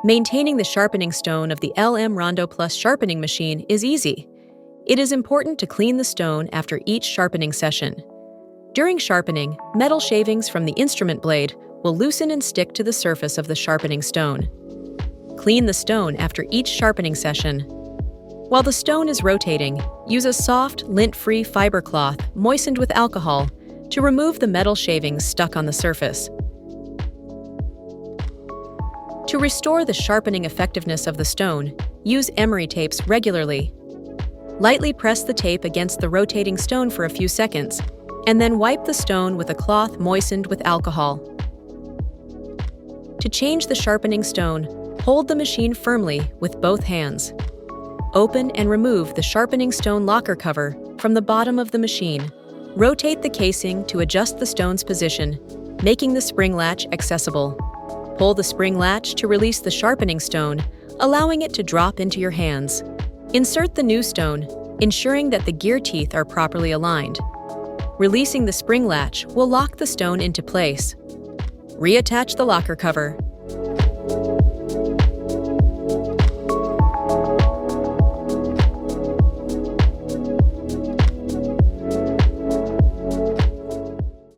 Maintaining the sharpening stone of the LM-RondoPlus sharpening machine is easy. It is important to clean the stone after each sharpening session. During sharpening, metal shavings from the instrument blade will loosen and stick to the surface of the sharpening stone. Clean the stone after each sharpening session. While the stone is rotating, use a soft, lint-free fiber cloth moistened with alcohol to remove the metal shavings stuck on the surface. To restore the sharpening effectiveness of the stone, use Emery tapes regularly. Lightly press the tape against the rotating stone for a few seconds, and then wipe the stone with a cloth moistened with alcohol. To change the sharpening stone, hold the machine firmly with both hands. Open and remove the sharpening stone locker cover from the bottom of the machine. Rotate the casing to adjust the stone's position, making the spring latch accessible. Pull the spring latch to release the sharpening stone, allowing it to drop into your hands. Insert the new stone, ensuring that the gear teeth are properly aligned. Releasing the spring latch will lock the stone into place. Reattach the locker cover